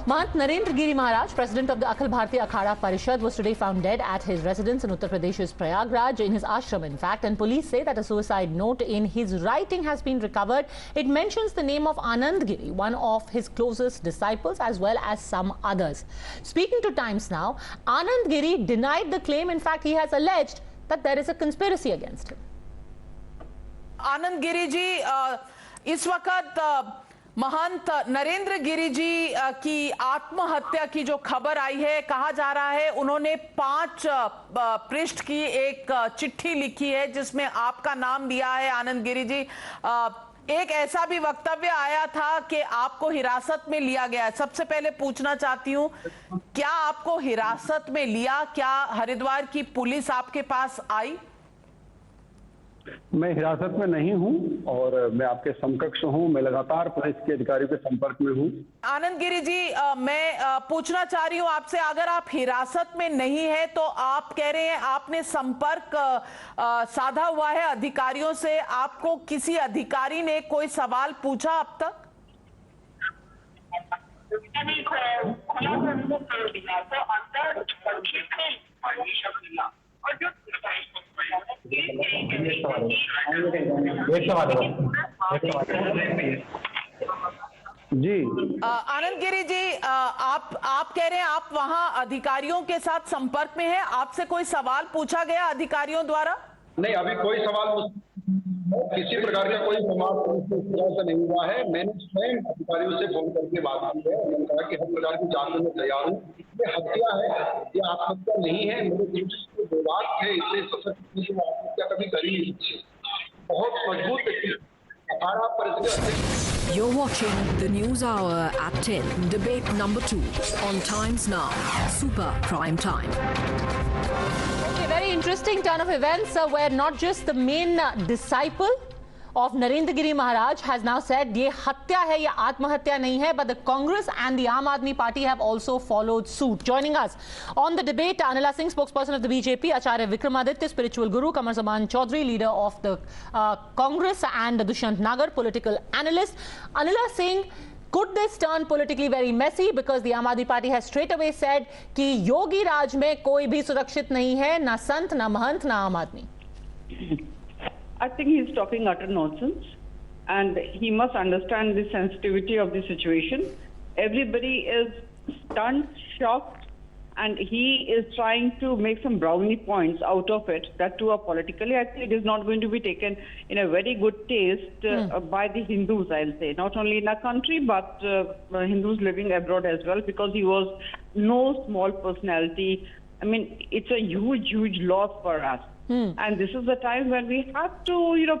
Mahant Narendra Giri Maharaj, president of the Akhil Bharatiya Akhada Parishad, was today found dead at his residence in Uttar Pradesh's Prayagraj, in his ashram in fact, and police say that a suicide note in his writing has been recovered. It mentions the name of Anand Giri, one of his closest disciples, as well as some others. Speaking to Times Now, Anand Giri denied the claim. In fact, he has alleged that there is a conspiracy against him. Anand Giri ji, इस वक्त महंत नरेंद्र गिरी जी की आत्महत्या की जो खबर आई है, कहा जा रहा है उन्होंने 5 पृष्ठ की एक चिट्ठी लिखी है जिसमें आपका नाम दिया है। आनंद गिरी जी, एक ऐसा भी वक्तव्य आया था कि आपको हिरासत में लिया गया है। सबसे पहले पूछना चाहती हूँ, क्या आपको हिरासत में लिया? क्या हरिद्वार की पुलिस आपके पास आई? मैं हिरासत में नहीं हूं और मैं आपके समकक्ष हूं। मैं लगातार पुलिस के अधिकारियों के संपर्क में हूं। आनंद गिरी जी, मैं पूछना चाह रही हूं आपसे, अगर आप हिरासत में नहीं है तो आप कह रहे हैं आपने संपर्क साधा हुआ है अधिकारियों से, आपको किसी अधिकारी ने कोई सवाल पूछा अब तक? जी आनंद गिरी जी, आप कह रहे हैं आप वहां अधिकारियों के साथ संपर्क में हैं, आपसे कोई सवाल पूछा गया अधिकारियों द्वारा? नहीं, अभी कोई सवाल किसी प्रकार का कोई समाज से नहीं हुआ है। मैंने स्वयं अधिकारियों से फोन करके बात की है। मैंने कहा कि हर प्रकार की जांच में तैयार हूँ। ये हत्या है, ये आत्महत्या नहीं है। मेरे जो बात है इसलिए सशक्त आत्महत्या कभी करी नहीं। बहुत मजबूत Akhara Parishad. You're watching the News Hour at 10, debate number 2 on Times Now, Super Prime Time. Okay, very interesting turn of events where not just the main disciple of Narendra Giri Maharaj has now said ye hatya hai, ye atmahatya nahi hai, but the Congress and the Aam Aadmi Party have also followed suit. Joining us on the debate, Anila Singh, spokesperson of the BJP, Acharya Vikramaditya, spiritual guru, Kamar Zaman Chaudhary, leader of the Congress, and Dushyant Nagar, political analyst. Anila Singh, could this turn politically very messy because the Aam Aadmi Party has straight away said कि योगी राज में कोई भी सुरक्षित नहीं है, ना संत, ना महंत, ना आम आदमी? I think he's talking utter nonsense, and he must understand the sensitivity of the situation. Everybody is stunned, shocked, and he is trying to make some brownie points out of it. That too, politically, I think it is not going to be taken in a very good taste by the Hindus, I'll say. Not only in our country, but Hindus living abroad as well, because he was no small personality. I mean, it's a huge, huge loss for us. And this is the time when we have to,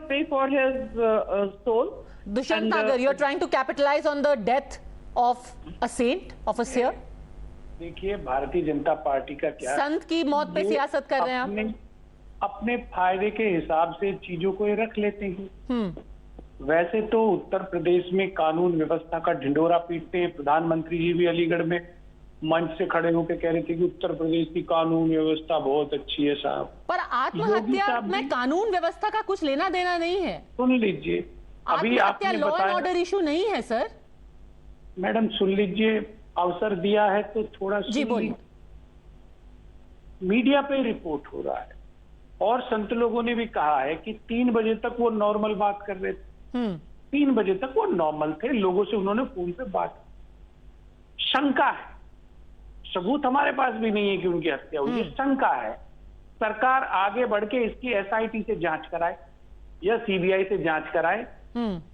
pray for his soul. Dushyant Nagar, you're trying to capitalize on the death of a saint, of a seer? देखिए, Bharatiya Janata party का क्या, संत की मौत पे सियासत कर रहे हैं आप? अपने फायदे के हिसाब से चीजों को रख लेते हैं। वैसे तो उत्तर प्रदेश में कानून व्यवस्था का ढिंडोरा पीटते हैं। प्रधानमंत्री जी भी अलीगढ़ में मंच से खड़े होकर कह रहे थे कि उत्तर प्रदेश की कानून व्यवस्था बहुत अच्छी है साहब। पर आत्महत्या में कानून व्यवस्था का कुछ लेना देना नहीं है। सुन लीजिए, अभी आपने लॉ एंड ऑर्डर इशू नहीं है सर। मैडम सुन लीजिए, अवसर दिया है तो थोड़ा जी बोलिए। मीडिया पे रिपोर्ट हो रहा है और संत लोगों ने भी कहा है कि 3 बजे तक वो नॉर्मल बात कर रहे थे। 3 बजे तक वो नॉर्मल थे, लोगों से उन्होंने फोन पे बात। शंका है, सबूत हमारे पास भी नहीं है कि उनकी हत्या हुई है, शंका है। सरकार आगे बढ़ के इसकी एसआईटी से जांच कराए या सीबीआई से जांच कराए।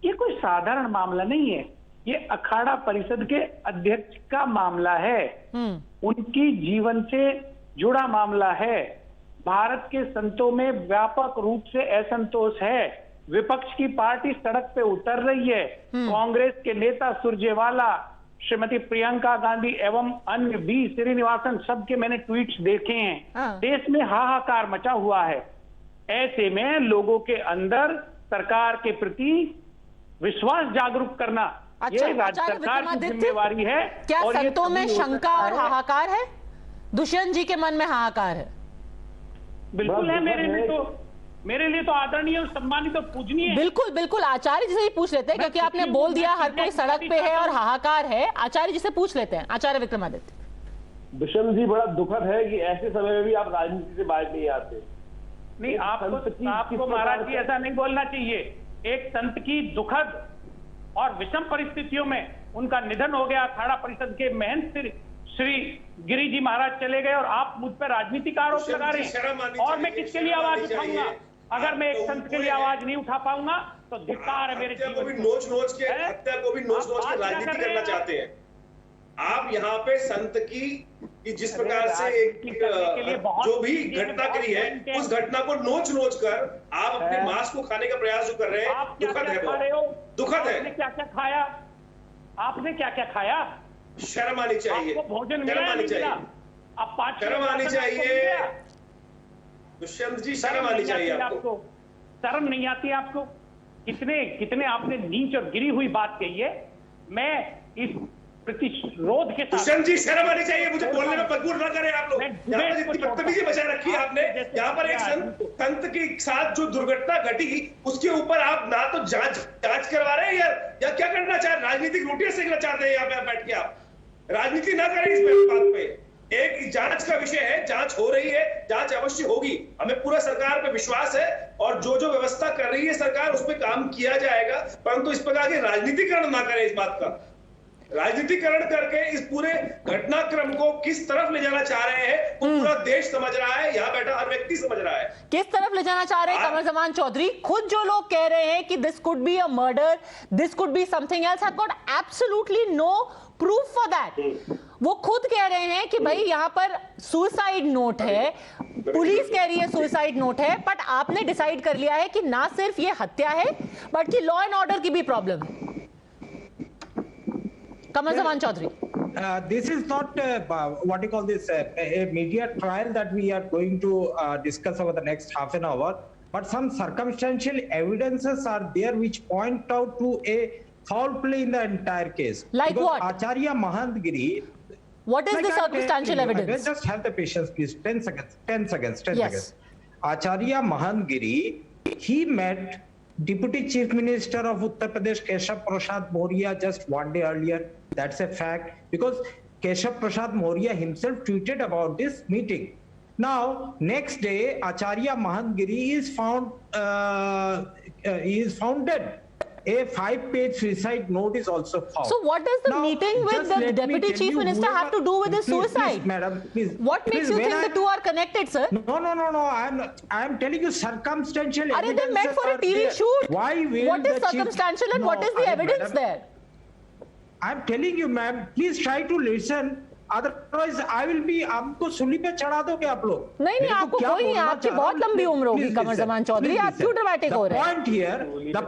ये कोई साधारण मामला नहीं है, ये अखाड़ा परिषद के अध्यक्ष का मामला है, उनकी जीवन से जुड़ा मामला है। भारत के संतों में व्यापक रूप से असंतोष है। विपक्ष की पार्टी सड़क पे उतर रही है। कांग्रेस के नेता सुरजेवाला, श्रीमती प्रियंका गांधी एवं अन्य भी, श्रीनिवासन, सबके मैंने ट्वीट्स देखे हैं। देश में हाहाकार मचा हुआ है। ऐसे में लोगों के अंदर सरकार के प्रति विश्वास जागरूक करना, ये राज्य सरकार की जिम्मेवारी है। क्या संतों में शंका और हाहाकार है? दुष्यंत जी के मन में हाहाकार है? बिल्कुल है। मेरे में तो मेरे लिए तो आदरणीय और सम्मानित और पूजनीय है। बिल्कुल बिल्कुल, आचार्य जी से ही पूछ लेते हैं, क्योंकि आपने बोल दिया हर कोई सड़क पे है और हाहाकार है। आचार्य जी से पूछ लेते हैं, आचार्य विक्रमादित्य। विषम जी, बड़ा दुखद है कि ऐसे समय में भी आप राजनीति से बाहर नहीं आते। नहीं, आपको महाराज जी ऐसा नहीं बोलना चाहिए। एक संत की दुखद और विषम परिस्थितियों में उनका निधन हो गया, अखाड़ा परिषद के महंत श्री गिरी जी महाराज चले गए और आप मुझ पर राजनीति का आरोप लगा रहे हैं। और मैं किसके लिए आवाज उठाऊंगा? अगर मैं एक संत के लिए आवाज नहीं उठा पाऊंगा तो धिक्कार है मेरे जीवन को। नोच के हत्या को भी नोच के राजनीति करना चाहते हैं आप। यहाँ पे संत की जिस प्रकार से एक जो भी घटना करी है, उस घटना को नोच कर आप अपने मांस को खाने का प्रयास जो कर रहे हैं, दुखद है, दुखद है। आपने क्या क्या खाया? आपने क्या क्या खाया? शर्म आनी चाहिए, आपको भोजन शर्म आनी चाहिए, अब 5 शर्म आनी चाहिए दुष्यंत जी, शर्म आनी चाहिए आपको। शर्म नहीं आती आपको? कितने आपने नीच और गिरी हुई बात कही है। मैं इस प्रतिरोध के साथ, दुष्यंत जी शर्म आनी चाहिए, मुझे बोलने में मजबूर ना करें आप लोग। यहाँ पर इतनी बदतमीजी बचाए रखी है आपने। यहाँ पर एक संत के साथ जो दुर्घटना घटी, उसके ऊपर आप ना तो जांच करवा रहे हैं या क्या करना चाह रहे? राजनीतिक रोटियां सेकना चाहते हैं यहाँ पे बैठ के। आप राजनीति ना करें इस बात पे। एक जांच का विषय है, जांच हो रही है, जांच अवश्य होगी। हमें पूरा सरकार पे विश्वास है और जो व्यवस्था कर रही है सरकार, उस पर काम किया जाएगा। परंतु इस प्रकार के राजनीतिकरण ना करें इस बात का। राजनीतिकरण करके इस पूरे घटनाक्रम को किस तरफ ले जाना चाह रहे हैं, वो पूरा देश समझ रहा है, यहाँ बैठा हर व्यक्ति समझ रहा है। किस तरफ ले जाना चाह रहे हैं कमर जमान चौधरी? खुद जो लोग कह रहे हैं कि this could be a murder, this could be something else, have got absolutely no proof for that. वो खुद कह रहे हैं कि भाई यहाँ पर सुसाइड नोट है, पुलिस कह रही है सुसाइड नोट है, बट आपने डिसाइड कर लिया है कि ना सिर्फ ये हत्या है बल्कि लॉ एंड ऑर्डर की भी प्रॉब्लम है। Kamal Zaman Chaudhary. This is not what you call this a media trial that we are going to discuss over the next half an hour, but some circumstantial evidences are there which point out to a foul play in the entire case. Like because what? Acharya Mahantgiri. What is the circumstantial evidence? Just have the patience, please. 10 seconds. 10 seconds. 10 Yes. seconds. Acharya Mahantgiri, he met Deputy Chief Minister of Uttar Pradesh, Keshav Prasad Maurya, just one day earlier. That's a fact, because Keshav Prasad Maurya himself tweeted about this meeting. Now, next day, Acharya Mahantgiri is found dead. A 5-page suicide note is also found. So what does the meeting with the Deputy Chief Minister have to do with his suicide? Please, madam, please. What makes you think the two are connected, sir? No. I'm telling you circumstantial Are they evidences met for a are TV there. shoot? Why will what is the chief- circumstantial and No, what is the evidence madam, there? I'm telling you, ma'am, please try to listen. Otherwise, I will be. आपको सूली पे चढ़ा दोगे आप लोग? नहीं, आपको कोई नहीं, आपकी बहुत लंबी उम्र होगी कमर जमान चौधरी, आप क्यों ड्रामेटिक हो रहे हैं? The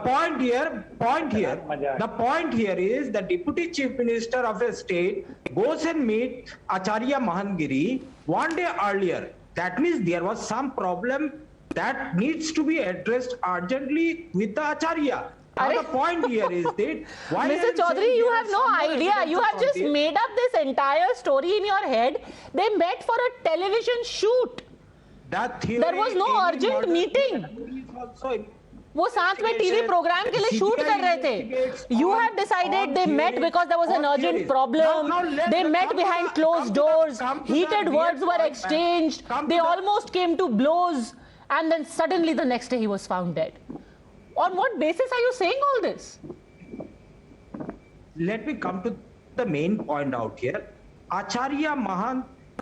point here is the Deputy Chief Minister of a state goes and meet Acharya Mahantgiri one day earlier. That means there was some problem that needs to be addressed urgently with the Acharya. Now the point here is that why Mr. Chaudhary, you have no idea. You have just made up this entire story in your head. They met for a television shoot. There was no urgent meeting. वो साथ में TV programme के लिए shoot कर रहे थे. You have decided they met because there was an urgent problem. They met behind closed doors. Heated words were exchanged. They almost came to blows. And then suddenly the next day he was found dead. On what basis are you saying all this? Let me come to the main point out here. Acharya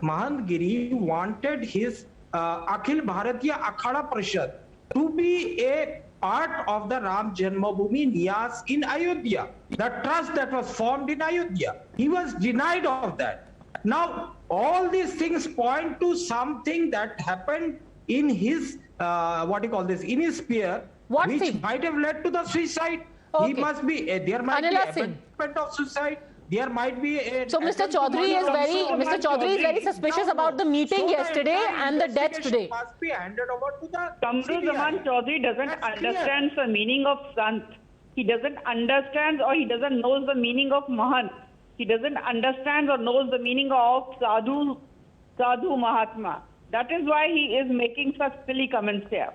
Mahantgiri wanted his Akhil Bharatiya Akhada Parishad to be a part of the Ram Janmabhoomi Nyas in Ayodhya, the trust that was formed in Ayodhya. He was denied of that. Now, all these things point to something that happened in his, in his sphere, which might have led to the suicide. Okay. He must be, there might Anila be Singh. abetment of suicide. There might be a... So Mr. Chaudhary is very suspicious about the meeting yesterday and the death today. Must be handed over to the Kamru Zaman Chaudhary doesn't understand the meaning of Sant. He doesn't understand or he doesn't know the meaning of Mahant. He doesn't understand or knows the meaning of Sadhu Mahatma. That is why he is making such silly comments here.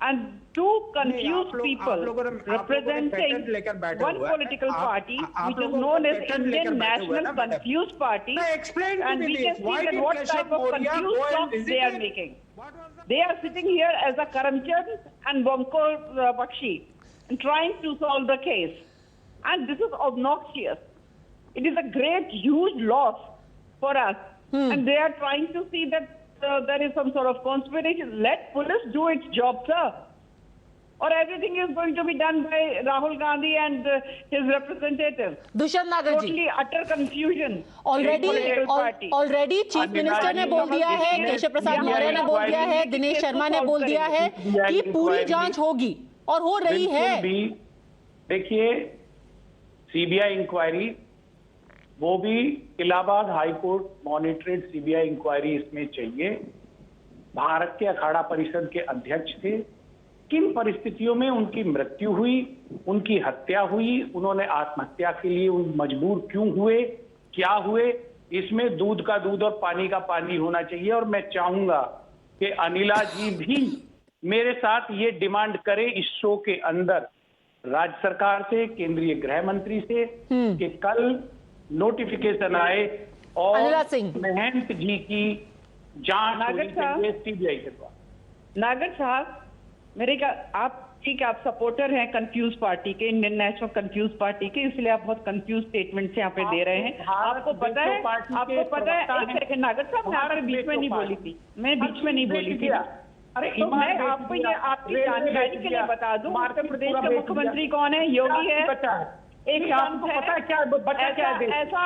and two confused आप people लोगों ने representing patent लेकर बैठे one हुए हैं। political party आप which is लोगों known ने as patent Indian लेकर बैठे हुए हैं National ना, madam. Confused Party, Now explain to and me we this. can see Why that did what Keshav type of Maurya confused go and talks visit they are him? making. They are sitting here as a Karamchand and Bomkor Bakshi and trying to solve the case. And this is obnoxious. It is a great, huge loss for us. And they are trying to see that there is some sort of conspiracy. Let police do its job, sir. Or everything is going to be done by Rahul Gandhi and his representatives. Dushyant नागर जी, Totally utter confusion. Already chief minister ने बोल दिया है, केशव प्रसाद मौर्य ने बोल दिया है, दिनेश शर्मा ने बोल दिया है कि पूरी जांच होगी और हो रही है। देखिए, सीबीआई इंक्वायरी, वो भी Allahabad high court monitored CBI inquiry इसमें चाहिए। भारत के अखाड़ा परिषद के अध्यक्ष थे, किन परिस्थितियों में उनकी मृत्यु हुई, उनकी हत्या हुई, उन्होंने आत्महत्या के लिए मजबूर क्यों हुए, क्या हुए, इसमें दूध का दूध और पानी का पानी होना चाहिए। और मैं चाहूंगा कि अनिला जी भी मेरे साथ ये डिमांड करे इस शो के अंदर राज्य सरकार से, केंद्रीय गृह मंत्री से, कि कल नोटिफिकेशन आए और महंत जी की जांच होनी चाहिए सीबीआई के द्वारा। नागर साहब, आप ठीक है, आप सपोर्टर हैं कंफ्यूज पार्टी के, इंडियन नेशनल कंफ्यूज पार्टी के, इसलिए आप बहुत कंफ्यूज स्टेटमेंट यहाँ पे दे रहे हैं। आपको पता है, एक सेकंड नागर साहब, मैं आपके बीच में नहीं बोली थी, मैं बीच में नहीं बोली थी। अरे तो मैं आपको ये आपकी जानकारी के लिए बता दूं, उत्तर प्रदेश के मुख्यमंत्री कौन है? योगी है। एक काम पता है क्या बचा क्या ऐसा?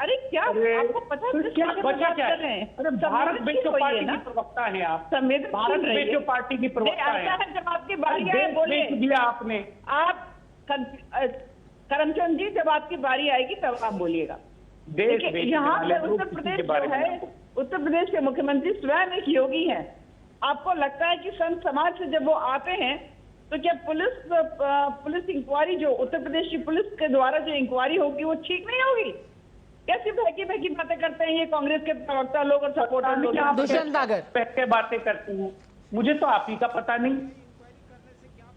अरे क्या आपको पता है क्या बचा क्या है? अरे भारत विश्व पार्टी की प्रवक्ता है आप, भारत विश्व पार्टी की प्रवक्ता है। जब आपकी बारी आए बोले दिया आपने, आप करमचंद जी, जब आपकी बारी आएगी तब आप बोलिएगा। यहाँ पे उत्तर प्रदेश जो है, उत्तर प्रदेश के मुख्यमंत्री स्वयं एक योगी हैं। आपको लगता है कि संत समाज से जब वो आते हैं तो क्या पुलिस इंक्वायरी, जो उत्तर प्रदेश की पुलिस के द्वारा जो इंक्वायरी होगी, वो ठीक नहीं होगी? कैसी भैकी बातें करते हैं ये कांग्रेस के प्रवक्ता लोग और सपोर्टर लोग? दुष्यंत नागर पे बातें करते हैं, मुझे तो आप ही का पता नहीं।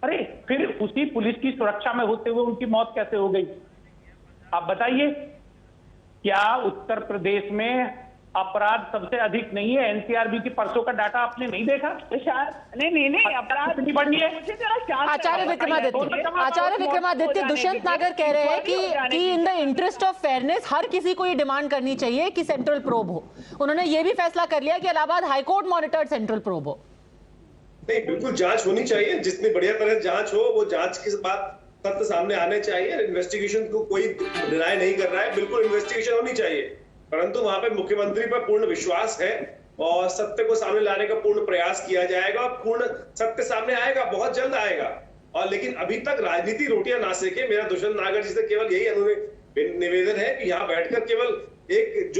अरे फिर उसी पुलिस की सुरक्षा में होते हुए उनकी मौत कैसे हो गई? आप बताइए, क्या उत्तर प्रदेश में अपराध सबसे अधिक नहीं है? एनसीआरबी की परसों का डाटा आपने नहीं देखा? नहीं, अपराध नहीं बढ़ी है। आचार्य विक्रमादित्य, दुष्यंत नागर कह रहे हैं कि in the interest of fairness हर किसी को ये डिमांड करनी चाहिए कि सेंट्रल प्रोब हो। उन्होंने ये भी फैसला कर लिया कि Allahabad high court monitored central probe हो। नहीं, बिल्कुल जांच होनी चाहिए, जितनी बढ़िया तरह जांच हो, वो जांच के बाद तथ्य सामने आने चाहिए। इन्वेस्टिगेशन को कोई डिनाई नहीं कर रहा है, बिल्कुल इन्वेस्टिगेशन होनी चाहिए, परंतु वहां पे मुख्यमंत्री पर पूर्ण विश्वास है और सत्य को सामने लाने का पूर्ण प्रयास किया जाएगा और पूर्ण सत्य सामने आएगा, बहुत जल्द आएगा। और लेकिन अभी तक राजनीति रोटियां ना सेके। मेरा दुष्यंत नागर जी से केवल यही निवेदन है कि यहाँ बैठकर केवल एक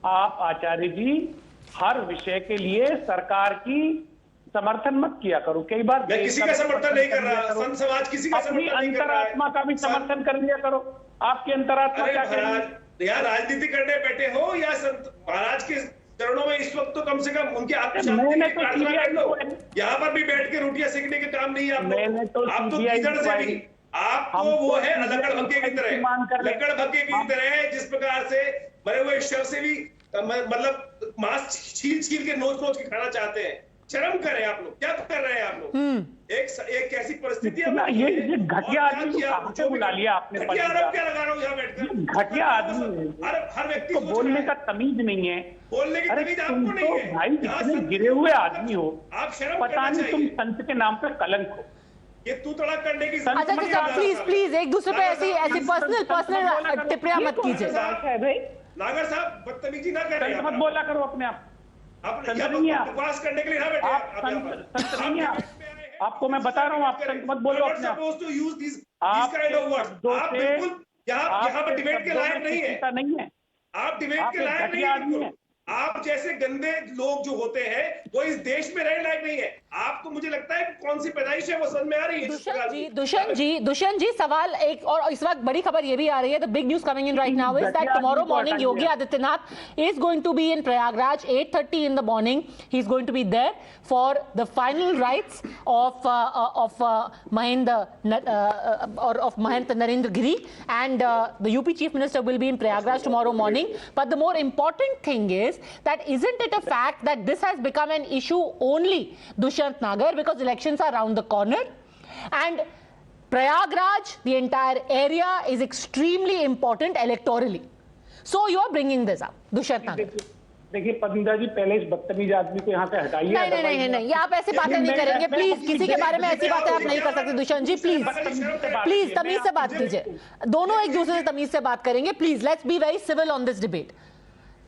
आप आचार्य जी हर विषय के लिए सरकार की समर्थन मत किया करो। कई बार मैं किसी का समर्थन नहीं कर रहा, संत समाज किसी का समर्थन नहीं कर रहा है। अंतरात्मा का भी समर्थन कर लिया करो। आपकी अंतरात्मा क्या कह रही है? यहाँ राजनीति करने बैठे हो या संत महाराज के चरणों में इस वक्त तो कम से कम उनके आत्मशांति की प्रार्थना कर लो। यहाँ पर भी बैठ के रोटियां सेकने के काम नहीं है आप तो किधर से भी आपको वो है लकड़ भग्गे की तरह, जिस प्रकार से मरे हुए शव से भी मतलब मांस छील के नोच के खाना चाहते हैं। शर्म करें आप लोग, क्या कर रहे हैं आप लोग? एक कैसी परिस्थिति है? ये घटिया आदमी को बुला लिया आपने। घटिया आरोप क्या लगा रहा हूँ यहाँ बैठकर? घटिया आदमी, हर व्यक्ति को बोलने का तमीज नहीं है। बोलने की तमीज आपको नहीं है भाई, इतने गिरे हुए आदमी हो, आप शर्म पता नहीं तुम संत के नाम पे कलंक हो। ये तू तड़ा करने की अच्छा, प्लीज एक दूसरे पे ऐसी पर्सनल टिप्पणियां मत कीजिए। नागर साहब बदतमीजी ना करें, मत बोला करो अपने आप। आप बकवास करने के लिए ना बैठे संत नहीं है। आपको मैं बता रहा हूँ, आप संत मत बोलो अपने आप। आप बिल्कुल यहाँ पर डिबेट के लायक नहीं है। नहीं है, आप डिबेट के लायक नहीं है। आप जैसे गंदे लोग जो होते हैं वो इस देश में रहने लायक नहीं है। आपको मुझे लगता है कौन सी पैदाइश है वो समझ में आ रही है। दुष्यंत जी सवाल एक और इस वक्त बड़ी खबर ये भी आ रही है, the big news coming in right now is that tomorrow morning Yogi Adityanath is going to be in Prayagraj 8:30 in the morning. He is going to be there for the final rites of Mahend Narendra Giri, and the UP Chief Minister will be in Prayagraj tomorrow morning. But the more important thing is that isn't it a fact that this has become an issue only, Dushyant Nagar, because elections are around the corner, and Prayagraj, the entire area, is extremely important electorally. So you are bringing this up, Dushyant Nagar. देखिए पद्मिता जी, पहले इस बदतमीज आदमी को यहाँ से हटाइए। नहीं, आप ऐसे बातें नहीं करेंगे प्लीज। किसी के बारे में ऐसी बातें आप नहीं कर सकते दुष्यंत जी, प्लीज तमीज से बात कीजिए। दोनों एक दूसरे से तमीज से बात करेंगे, please let's be very civil on this debate.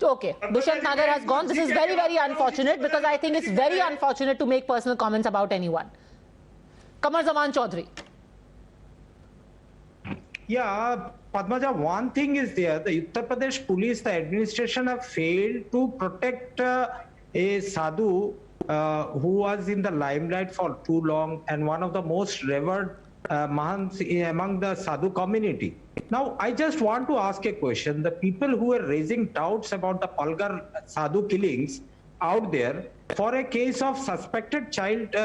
Okay, Dushyant Nagar has gone. This is very, very unfortunate because I think it's very unfortunate to make personal comments about anyone. Qamar Zaman Chaudhary. Yeah, Padmaja, one thing is there. The Uttar Pradesh police, the administration have failed to protect a sadhu who was in the limelight for too long and one of the most revered mahants among the sadhu community. Now, I just want to ask a question. The people who are raising doubts about the Palghar sadhu killings out there for a case of suspected child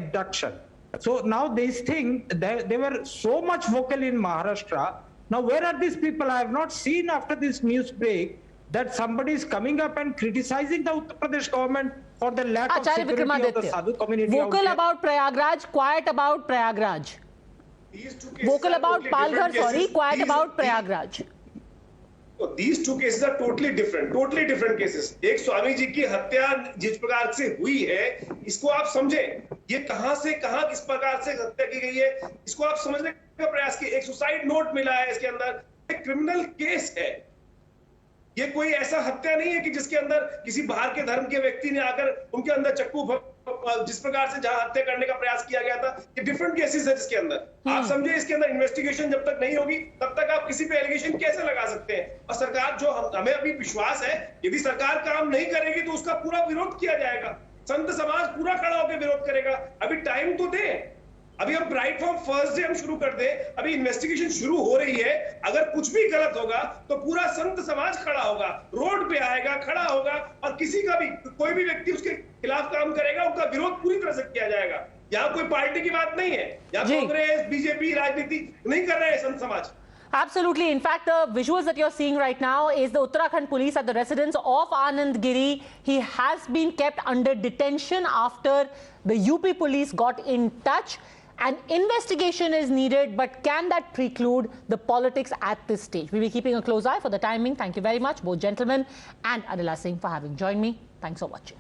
abduction. So now this thing, they were so much vocal in Maharashtra. Now, where are these people? I have not seen after this news break that somebody is coming up and criticizing the Uttar Pradesh government for the lack of security of the sadhu community. Vocal about Prayagraj, quiet about Prayagraj. Vocal about Palghar, sorry, quiet about Prayagraj. So these two cases are totally different cases. एक स्वामी जी की हत्या जिस प्रकार से हुई है, इसको आप समझें। ये कहां से कहां किस प्रकार से हत्या की गई है, इसको आप समझने का प्रयास कीजिए। एक सुसाइड नोट मिला है इसके अंदर, एक क्रिमिनल केस है। ये कोई ऐसा हत्या नहीं है कि जिसके अंदर किसी बाहर के धर्म के व्यक्ति ने आकर उनके अंदर चक्कू जिस प्रकार से जहां हत्या करने का प्रयास किया गया था। ये डिफरेंट केसेस है जिसके अंदर आप समझे, इसके अंदर इन्वेस्टिगेशन जब तक नहीं होगी तब तक आप किसी पे एलिगेशन कैसे लगा सकते हैं। और सरकार जो हमें अभी विश्वास है, यदि सरकार काम नहीं करेगी तो उसका पूरा विरोध किया जाएगा। संत समाज पूरा खड़ा होकर विरोध करेगा। अभी टाइम तो दे, अभी हम राइट फ्रॉम फर्स्ट डे हम शुरू कर दे। अभी इन्वेस्टिगेशन शुरू हो रही है, अगर कुछ भी गलत होगा तो पूरा संत समाज खड़ा होगा, रोड पे आएगा, खड़ा होगा, और किसी का भी कोई भी व्यक्ति उसके खिलाफ काम करेगा उनका विरोध पूरी तरह से किया जाएगा। यहाँ कोई पार्टी की बात नहीं है, यहाँ कांग्रेस बीजेपी राजनीति नहीं कर रहे हैं संत समाज। Absolutely. In fact, the visuals that you're seeing right now is the Uttarakhand police at the residence of Anand Giri. He has been kept under detention after the UP police got in touch. An investigation is needed, but can that preclude the politics at this stage? We'll be keeping a close eye for the timing. Thank you very much, both gentlemen and Anila Singh, for having joined me. Thanks for watching.